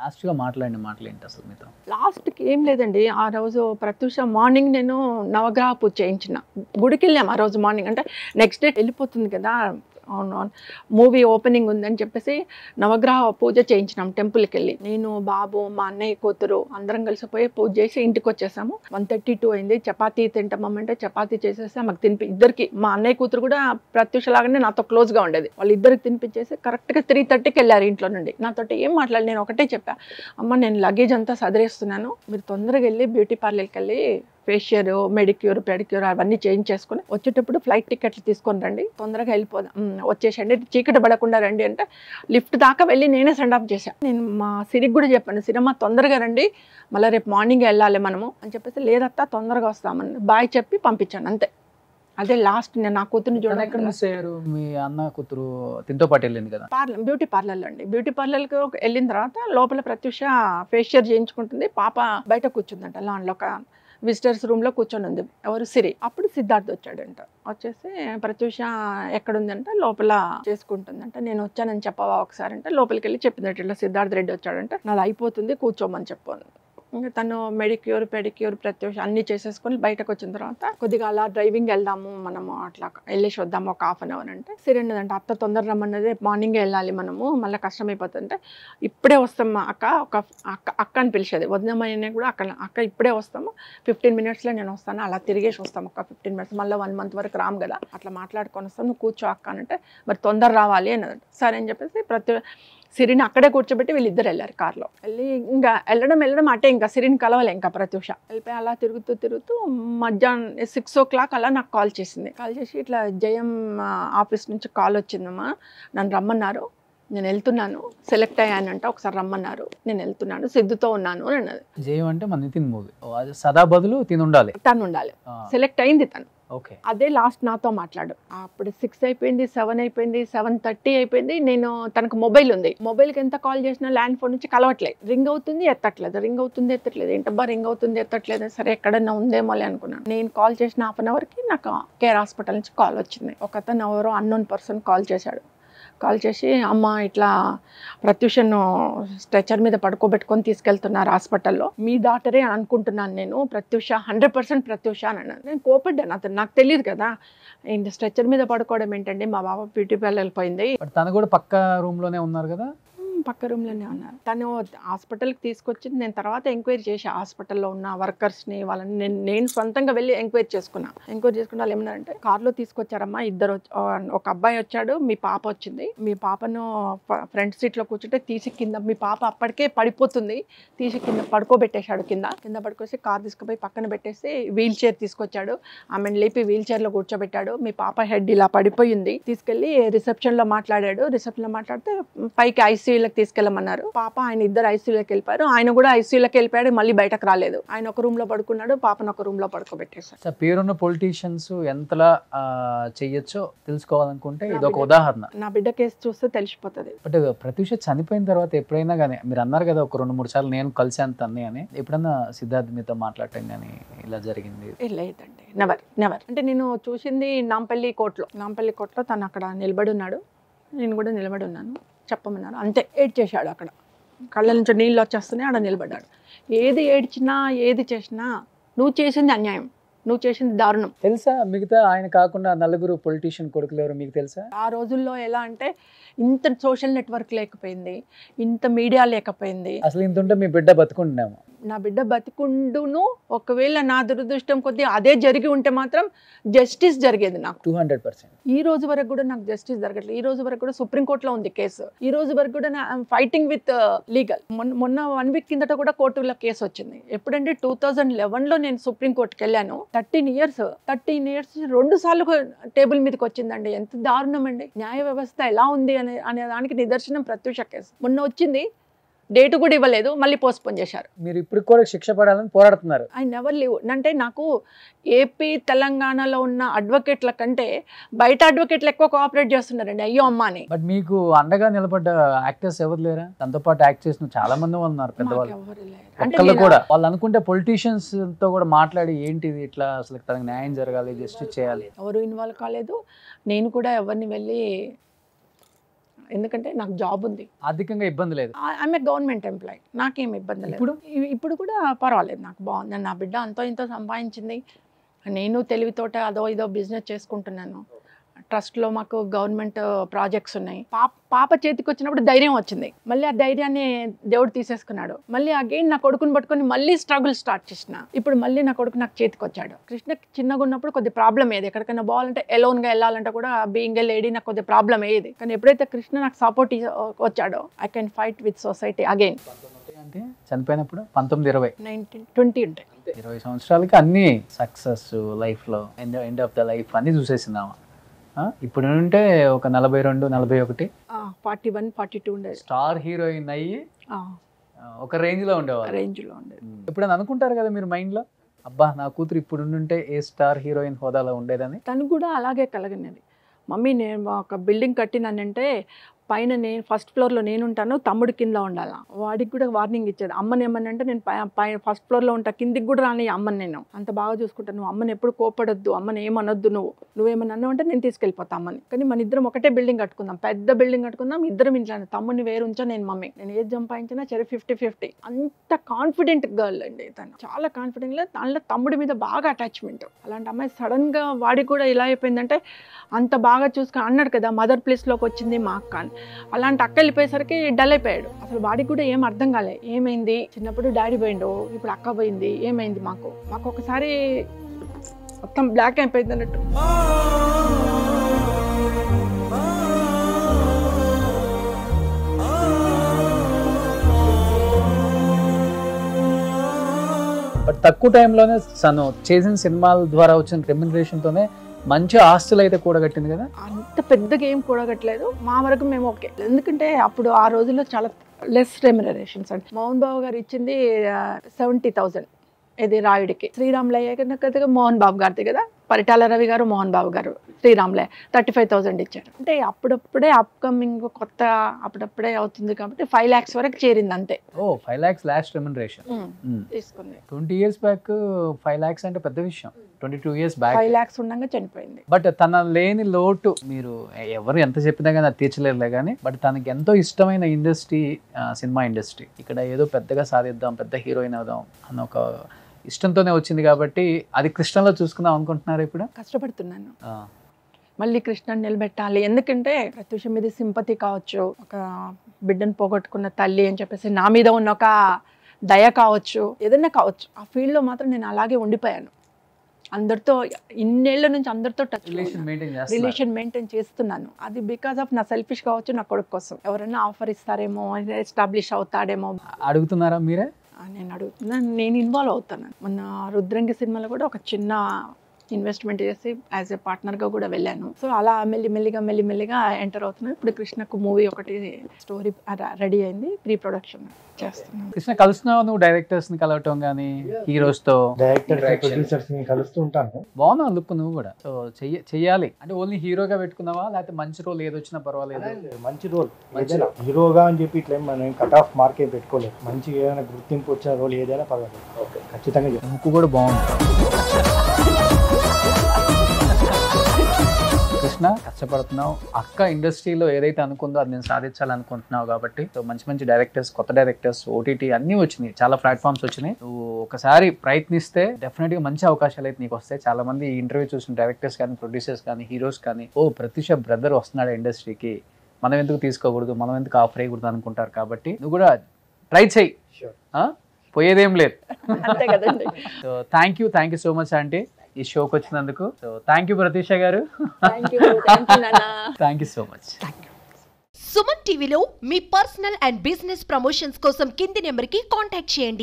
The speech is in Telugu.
లాస్ట్‌గా మాట్లాడిన మాటలేంటి అసలు మీతో? లాస్ట్‌కి ఏం లేదండి. ఆ రోజు ప్రత్యూష మార్నింగ్ నేను నవగ్రహ పూజ చేయించిన. గుడికెళ్ళాము ఆ రోజు మార్నింగ్. అంటే నెక్స్ట్ డే వెళ్ళిపోతుంది కదా! అవునవును. మూవీ ఓపెనింగ్ ఉందని చెప్పేసి నవగ్రహ పూజ చేయించినాం టెంపుల్‌కెళ్ళి. నేను, బాబు, మా అన్నయ్య కూతురు అందరం కలిసిపోయి పూజ చేసి ఇంటికొచ్చేసాము. 1:32 అయింది. చపాతీ తింటామమ్మంటే చపాతీ చేసేసి ఆమెకు ఇద్దరికి మా అన్నయ్య కూతురు కూడా ప్రత్యూష లాగానే నాతో క్లోజ్‌గా ఉండేది. వాళ్ళిద్దరికి తినిపించేసి కరెక్ట్‌గా 3:30కి వెళ్ళారు ఇంట్లో నుండి. నాతోటి ఏం మాట్లాడలేదు. నేను ఒకటే చెప్పా, అమ్మ నేను లగేజ్ అంతా సదిరేస్తున్నాను. మీరు తొందరగా వెళ్ళి బ్యూటీ పార్లర్‌కి వెళ్ళి ఫేషియర్, మెడిక్యూర్, పెడిక్యూర్ అవన్నీ చేయించేసుకుని వచ్చేటప్పుడు ఫ్లైట్ టికెట్లు తీసుకొని రండి. తొందరగా వెళ్ళిపోదాం. వచ్చేసండి, చీకటి పడకుండా రండి అంటే లిఫ్ట్ దాకా వెళ్ళి నేనే సెండ్ ఆఫ్ చేశాను. నేను మా సిరికి కూడా చెప్పాను, సిరమ్మ తొందరగా రండి, మళ్ళీ రేపు మార్నింగ్ వెళ్ళాలి మనము అని చెప్పేసి, లేదత్తా తొందరగా వస్తామని బాయ్ చెప్పి పంపించాను అంతే. అదే లాస్ట్. నేను నా కూతురుని ఎక్కడ చూడడం మిస్ అయ్యారు? మీ అన్న కూతురు తినతో పాటు వెళ్ళింది కదా? బ్యూటీ పార్లర్లో అండి. బ్యూటీ పార్లర్కి వెళ్ళిన తర్వాత లోపల ప్రత్యూష ఫేషియర్ చేయించుకుంటుంది. పాప బయట కూర్చుందంట లాన్లో, ఒక విజిటర్స్ రూమ్లో కూర్చొని ఉంది. ఎవరు? సిరి. అప్పుడు సిద్ధార్థ్ వచ్చాడంట. వచ్చేసి ప్రత్యూష ఎక్కడుందంటే లోపల చేసుకుంటుందంట. నేను వచ్చానని చెప్పవా ఒకసారి అంటే లోపలికి వెళ్ళి చెప్పిందట, ఇట్లా సిద్ధార్థ్ రెడ్డి వచ్చాడంటే నాది అయిపోతుంది కూర్చోమని చెప్పాను. ఇంకా తను మెడిక్యూర్, పెడిక్యూర్, ప్రత్యూష అన్నీ చేసేసుకొని బయటకు వచ్చిన తర్వాత కొద్దిగా అలా డ్రైవింగ్ వెళ్దాము మనము, అట్లా వెళ్ళేసి వద్దాము ఒక హాఫ్ అన్ అవర్ అంటే, సిరి అన్నదంటే అత్త తొందర రమ్మన్నది, మార్నింగే వెళ్ళాలి మనము, మళ్ళీ కష్టమైపోతుందంటే ఇప్పుడే వస్తాము అక్క, ఒక అక్క అని పిలిచేది. వదినమ్మని కూడా అక్క ఇప్పుడే వస్తాము, 15 minutesలో నేను వస్తాను, అలా తిరిగేసి వస్తాము ఒక 15 minutes, మళ్ళీ 1 month వరకు రాము కదా, అట్లా మాట్లాడుకొని వస్తాం, నువ్వు కూర్చో అక్క అని అంటే, మరి తొందర రావాలి అన్నదంట. సరే అని చెప్పేసి సిరిని అక్కడే కూర్చోబెట్టి వీళ్ళిద్దరు వెళ్ళారు కార్లో. వెళ్ళి ఇంకా వెళ్ళడం అటే, ఇంకా సిరిని కలవలే ఇంకా ప్రత్యూష. వెళ్ళిపోయి అలా తిరుగుతూ మధ్యాహ్నం 6 o'clock అలా నాకు కాల్ చేసింది. కాల్ చేసి ఇట్లా జయం ఆఫీస్ నుంచి కాల్ వచ్చిందమ్మా, నన్ను రమ్మన్నారు, నేను వెళ్తున్నాను, సెలెక్ట్ అయ్యానంట, ఒకసారి రమ్మన్నారు, నేను వెళ్తున్నాను, సిద్ధుతో ఉన్నాను అన్నది. జయం అంటే మన నితిన్ మూవీ. సదా బదులు తిను ఉండాలి, తను ఉండాలి. సెలెక్ట్ అయింది తను. ఓకే. అదే లాస్ట్ నాతో మాట్లాడు. అప్పుడు 6 అయిపోయింది, 7 అయిపోయింది, 7:30 అయిపోయింది. నేను తనకు మొబైల్ ఉంది, మొబైల్కి ఎంత కాల్ చేసినా ల్యాండ్ ఫోన్ నుంచి కలవట్లేదు. రింగ్ అవుతుంది ఎత్తట్లేదు, రింగ్ అవుతుంది ఎత్తట్లేదు, ఏంటబ్బా రింగ్ అవుతుంది ఎత్తట్లేదు, సరే ఎక్కడన్నా ఉందేమో అనుకున్నాను. నేను కాల్ చేసిన హాఫ్ అన్ అవర్కి నాకు కేర్ హాస్పిటల్ నుంచి కాల్ వచ్చింది. ఒకతను ఎవరో అన్నోన్ పర్సన్ కాల్ చేశాడు. కాల్ చేసి, అమ్మ ఇట్లా ప్రత్యూషను స్ట్రెచర్ మీద పడుకోబెట్టుకొని తీసుకెళ్తున్నారు హాస్పిటల్లో, మీ డాక్టరే అనుకుంటున్నాను నేను, ప్రత్యూష 100% ప్రత్యూష అని అన్నాను. నేను కోపడ్డాను, అతను నాకు తెలియదు కదా, ఏంటి స్ట్రెచర్ మీద పడుకోవడం ఏంటండి, మా బాబా బ్యూటీ పార్లర్ పోయింది. తను కూడా పక్క రూమ్లోనే ఉన్నారు కదా? పక్క రూమ్లోనే ఉన్నారు. తను హాస్పిటల్కి తీసుకొచ్చింది. నేను తర్వాత ఎంక్వైరీ చేసి హాస్పిటల్లో ఉన్న వర్కర్స్ని వాళ్ళని నేను సొంతంగా వెళ్ళి ఎంక్వైరీ చేసుకున్నా. వాళ్ళు ఏమన్నారంటే, కార్లో తీసుకొచ్చారమ్మా ఇద్దరు, ఒక అబ్బాయి వచ్చాడు, మీ పాప వచ్చింది, మీ పాపను ఫ్రంట్ సీట్లో కూర్చుంటే తీసి కింద, మీ పాప అప్పటికే పడిపోతుంది, తీసి కింద పడుకోబెట్టేశాడు, కింద పడుకోసి కార్ తీసుకుపోయి పక్కన పెట్టేసి వీల్ చైర్ తీసుకొచ్చాడు, ఆమెను లేపి వీల్ చైర్లో కూర్చోబెట్టాడు, మీ పాప హెడ్ ఇలా పడిపోయింది, తీసుకెళ్ళి రిసెప్షన్లో మాట్లాడాడు, రిసెప్షన్లో మాట్లాడితే పైకి ఐసీయూలో తీసుకెళ్ళమన్నారు. పాప ఆయన ఇద్దరు ఐసీయూలోకి వెళ్ళిపోయారు, ఆయన కూడా ఐసీయూలోకి వెళ్ళిపోయాడు, మళ్ళీ బయటకు రాలేదు. ఆయన ఒక రూమ్ లో పడుకున్నాడు, పాపను ఒక రూమ్ లో పడుకోబెట్టేశారు. పేరున్న పొలిటీషియన్స్ ఎంతలా చెయ్యొచ్చో తెలుసుకోవాలనుకుంటే ఇది ఒక ఉదాహరణ. నా బిడ్డ కేసు చూస్తే తెలిసిపోతుంది. బట్ ప్రత్యూష చనిపోయిన తర్వాత ఎప్పుడైనా కానీ మీరు అన్నారు కదా ఒక 2-3 సార్లు నేను కలిసాను తన్ని అని, ఎప్పుడన్నా సిద్ధార్థ్ మీతో మాట్లాడటం కానీ ఇలా జరిగింది? లేదండి, నెవర్. అంటే నేను చూసింది నాంపల్లి కోర్టులో తను అక్కడ నిలబడి ఉన్నాడు, నేను కూడా నిలబడి ఉన్నాను, చెప్పమన్నారు అంతే. ఏడ్ చేశాడు, అక్కడ కళ్ళ నుంచి నీళ్ళు వచ్చేస్తున్నాయి, ఆడ నిలబడ్డాడు. ఏది ఏడ్చినా ఏది చేసినా నువ్వు చేసింది అన్యాయం, నువ్వు చేసింది దారుణం. తెలుసా మిగతా ఆయన కాకుండా నలుగురు పొలిటీషియన్ కొడుకులు ఎవరు మీకు తెలుసా? ఆ రోజుల్లో ఎలా అంటే ఇంత సోషల్ నెట్వర్క్ లేకపోయింది, ఇంత మీడియా లేకపోయింది. అసలు ఇంత ఉంటే మీ బిడ్డ బతుకుంటున్నాము. నా బిడ్డ బతికుండును, ఒకవేళ నా దురదృష్టం కొద్దీ అదే జరిగి ఉంటే మాత్రం జస్టిస్ జరిగేది నాకు 200%. ఈ రోజు వరకు కూడా నాకు జస్టిస్ జరగట్లేదు. ఈ రోజు వరకు కూడా సుప్రీంకోర్టులో ఉంది కేసు. ఈ రోజు వరకు కూడా ఫైటింగ్ విత్ లీగల్. మొన్న 1 week కిందట కూడా కోర్టులో కేసు వచ్చింది. ఎప్పుడంటే 2011లో నేను సుప్రీంకోర్టుకి వెళ్ళాను. 13 years 2 సార్లు టేబుల్ మీదకి వచ్చిందండి. ఎంత దారుణం అండి. న్యాయ వ్యవస్థ ఎలా ఉంది అనే దానికి నిదర్శనం ప్రత్యూష కేసు. మొన్న వచ్చింది, డేట్ కూడా ఇవ్వలేదు, మళ్ళీ పోస్ట్పోన్ చేశారు. మీరు ఇప్పుడు కూడా శిక్ష పడాలని పోరాడుతున్నారు. I never leave. అంటే నాకు ఏపీ తెలంగాణలో ఉన్న అడ్వకేట్ల కంటే బయట అడ్వకేట్లు ఎక్కువ కోఆపరేట్ చేస్తున్నారండి, అయ్యో అమ్మ అని. బట్ మీకు అండగా నిలబడ్డ యాక్టర్స్ ఎవరు లేరా? దాంతో పాటు యాక్ట్ చేసిన చాలా మంది ఉన్నారు పెద్దవాళ్ళు. ఒక్కళ్ళు కూడా వాళ్ళు అనుకుంటే పొలిటీషియన్స్ తో కూడా మాట్లాడి ఏంటిది ఇట్లా అసలు తనకు న్యాయం జరగాలి, జస్టిస్ చేయాలి, ఎవరు ఇన్వాల్వ్ కాలేదు. నేను కూడా ఎవరిని వెళ్ళి ఎందుకంటే నాకు జాబ్ ఉంది, ఆర్థికంగా ఇబ్బంది లేదు. ఆమె గవర్నమెంట్ ఎంప్లాయీ, నాకేం ఇబ్బంది లేదు. ఇప్పుడు కూడా పర్వాలేదు, నాకు బాగుంది. నా బిడ్డ అంతో ఇంతో సంపాదించింది, నేను తెలివితోట అదో ఇదో బిజినెస్ చేసుకుంటున్నాను. ట్రస్ట్లో మాకు గవర్నమెంట్ ప్రాజెక్ట్స్ ఉన్నాయి. పాప చేతికి వచ్చినప్పుడు ధైర్యం వచ్చింది, మళ్ళీ ఆ ధైర్యాన్ని దేవుడు తీసేసుకున్నాడు. మళ్ళీ అగైన్ నా కొడుకుని పట్టుకొని మళ్ళీ స్ట్రగుల్ స్టార్ట్ చేసిన. ఇప్పుడు మళ్ళీ నా కొడుకు నాకు చేతికి వచ్చాడు. కృష్ణకి చిన్నగా ఉన్నప్పుడు కొద్ది ప్రాబ్లం ఏది, ఎక్కడికైనా పోవాలంటే ఎలోన్గా వెళ్ళాలంటే కూడా బీయింగ్ ఏ లేడీ నాకు కొద్ది ప్రాబ్లం ఏది. కానీ ఎప్పుడైతే కృష్ణ నాకు సపోర్ట్ వచ్చాడో I can fight with society again. అంటే చనిపోయినప్పుడు 1920 1920 ఉంటాయి. 20 సంవత్సరాలకి అన్ని సక్సెస్ లైఫ్లో, ఎండ్ ఆఫ్ ద లైఫ్ అన్ని చూసేసిందామా. ఇప్పుడు ఉంటే ఒక 42, 41, 41, 42 ఉండేది. స్టార్ హీరోయిన్ అయ్యి ఒక రేంజ్లో ఉండేవాళ్ళు. రేంజ్లో ఉండేది. ఎప్పుడైనా అనుకుంటారు కదా మీరు మైండ్లో, అబ్బా నా కూతురు ఇప్పుడు ఉంటే ఏ స్టార్ హీరోయిన్ హోదాలో ఉండేదని? తను కూడా అలాగే కలిగినది. మమ్మీ నేను ఒక బిల్డింగ్ కట్టినానంటే పైన నేను ఫస్ట్ ఫ్లోర్లో నేను ఉంటాను, తమ్ముడు కింద ఉండాలా. వాడికి కూడా వార్నింగ్ ఇచ్చేది. అమ్మని ఏమనంటే నేను పైన ఫస్ట్ ఫ్లోర్లో ఉంటా, కిందికి కూడా రాని అమ్మని నేను అంత బాగా చూసుకుంటాను. నువ్వు అమ్మని ఎప్పుడు కోపడొద్దు, అమ్మని ఏమనొద్దు, నువ్వేమన్నా అన్నావు అంటే నేను తీసుకెళ్ళిపోతా అమ్మని. కానీ మన ఇద్దరం ఒకటే బిల్డింగ్ కట్టుకుందాం, పెద్ద బిల్డింగ్ కట్టుకుందాం, ఇద్దరం ఇంట్లో. తమ్ముడిని వేరు ఉంచా, నేను మమ్మీ. నేను ఏది సంపాదించినా సరే 50-50. అంత కాన్ఫిడెంట్ గర్ల్ అండి తను, చాలా కాన్ఫిడెంట్గా. దానిలో తమ్ముడి మీద బాగా అటాచ్మెంట్. అలాంటి అమ్మాయి సడన్గా వాడికి కూడా ఇలా అయిపోయిందంటే, అంత బాగా చూసుకొని అన్నాడు కదా మదర్ ప్లేస్లోకి వచ్చింది మా అక్క అని. అలాంటి అక్క వెళ్ళిపోయేసరికి డల్ అయిపోయాడు. అసలు వాడికి కూడా ఏం అర్థం కాలే, ఏమైంది చిన్నప్పుడు డాడీ పోయిండు, ఇప్పుడు అక్క పోయింది, ఏమైంది మాకు ఒకసారి మొత్తం బ్లాక్ అయిపోయింది అన్నట్టు. బట్ తక్కువ టైంలోనే తను చేసిన సినిమాల ద్వారా వచ్చిన రెమ్యునరేషన్తోనే మంచి ఆస్తులు అయితే కూడగట్టింది కదా. అంత పెద్దగా ఏం కూడగట్టలేదు, మా వరకు మేము ఓకే. ఎందుకంటే అప్పుడు ఆ రోజుల్లో చాలా లెస్ రెమ్యునరేషన్స్ అండి. మోహన్ బాబు గారు ఇచ్చింది 70,000 ఇది రాయుడికి. శ్రీరాములయ్య కదా మోహన్ బాబు గారిది కదా, పరిటాల రవి గారు మోహన్ బాబు గారు శ్రీరాములయ్య 35,000 ఇచ్చారు. అంటే అప్పుడప్పుడే అప్కమింగ్ కొత్త అప్పుడప్పుడే అవుతుంది కాబట్టి 5 lakhs వరకు చేరింది అంతే. 5 lakhs లాస్ట్ రెమ్యునరేషన్ తీసుకుంది. 20 years బ్యాక్ 5 lakhs అంటే పెద్ద విషయం. 22 years బ్యాక్ 5 lakhs ఉండగా చనిపోయింది. బట్ తన లేని లోటు మీరు ఎవరు ఎంత చెప్పినా కానీ అది తీర్చలేరులే కానీ, బట్ తనకి ఎంతో ఇష్టమైన ఇండస్ట్రీ సినిమా ఇండస్ట్రీ. ఇక్కడ ఏదో పెద్దగా సాధిద్దాం, పెద్ద హీరోయిన్ అవుదాం అన్న ఒక ఇష్టంతోనే వచ్చింది కాబట్టి అది కృష్ణలో చూసుకుందాం అనుకుంటున్నారు. ఇప్పుడు కష్టపడుతున్నాను, మళ్ళీ కృష్ణని నిలబెట్టాలి. ఎందుకంటే ప్రత్యూష మీద సింపతి కావచ్చు, ఒక బిడ్డను పోగొట్టుకున్న తల్లి అని చెప్పేసి నా మీద ఉన్న ఒక దయ కావచ్చు, ఏదైనా కావచ్చు. ఆ ఫీల్డ్లో మాత్రం నేను అలాగే ఉండిపోయాను. అందరితో ఇన్నేళ్ల నుంచి అందరితో టచ్ రిలేషన్ మెయింటైన్ చేస్తున్నాను. అది బికాస్ ఆఫ్ నా సెల్ఫిష్ కావచ్చు, నా కొడుకు కోసం. ఎవరైనా ఆఫర్ ఇస్తారేమో, ఎస్టాబ్లిష్ అవుతాడేమో అడుగుతున్నారా మీరే? నేను అడుగుతున్నాను, నేను ఇన్వాల్వ్ అవుతాను. మొన్న రుద్రంగి సినిమాలో కూడా ఒక చిన్న ఇన్వెస్ట్మెంట్ చేసి యాజ్ ఏ పార్ట్నర్గా కూడా వెళ్ళాను. సో అలా మెల్లిమెల్లిగా ఎంటర్ అవుతున్నాను. ఇప్పుడు కృష్ణకు మూవీ ఒకటి స్టోరీ రెడీ అయింది, ప్రీ ప్రొడక్షన్ చేస్తున్నాను. కృష్ణ కలుస్తున్నావు నువ్వు? డైరెక్టర్స్ ని కలవటం కానీ, హీరోస్ తో ప్రొడ్యూసర్స్ ని కలుస్తూ ఉంటాను. బాగున్నావు లుక్ నువ్వు కూడా. సో చెయ్యాలి అంటే ఓన్లీ హీరోగా పెట్టుకున్నావా, లేకపోతే మంచి రోల్ ఏదొచ్చినా పర్వాలేదు? మంచి రోల్ ఏదైనా హీరోగా అని చెప్పి ఇట్లా మనం కట్ ఆఫ్ మార్కే పెట్టుకోలేదు. మంచి ఏదైనా గుర్తింపు వచ్చిన రోల్ ఏదైనా పర్వాలేదు, ఖచ్చితంగా. లుక్ కూడా బాగుంది. కృష్ణ కష్టపడుతున్నావు, అక్క ఇండస్ట్రీలో ఏదైతే అనుకుందో అది నేను సాధించాలనుకుంటున్నావు కాబట్టి. సో మంచి మంచి డైరెక్టర్స్, కొత్త డైరెక్టర్స్, ఓటీటీ అన్నీ వచ్చినాయి, చాలా ప్లాట్ఫామ్స్ వచ్చినాయి. నువ్వు ఒకసారి ప్రయత్నిస్తే డెఫినెట్గా మంచి అవకాశాలు అయితే నీకు వస్తాయి. చాలా మంది ఈ ఇంటర్వ్యూ చూసిన డైరెక్టర్స్ కానీ, ప్రొడ్యూసర్స్ కానీ, హీరోస్ కానీ, ప్రత్యూష బ్రదర్ వస్తున్నాడు ఇండస్ట్రీకి, మనం ఎందుకు తీసుకోకూడదు, మనం ఎందుకు ఆఫర్ అయ్యకూడదు అనుకుంటారు. కాబట్టి నువ్వు కూడా ట్రై చెయ్యి, పోయేదేం లేదు. So thank you so much aunty ఈ షోకి వచ్చినందుకు. సో థ్యాంక్ యూ ప్రతీష గారు. Thank you so much. Suman టీవీలో మీ పర్సనల్ అండ్ బిజినెస్ ప్రమోషన్స్ కోసం కింది నెంబర్కి కాంటాక్ట్ చేయండి.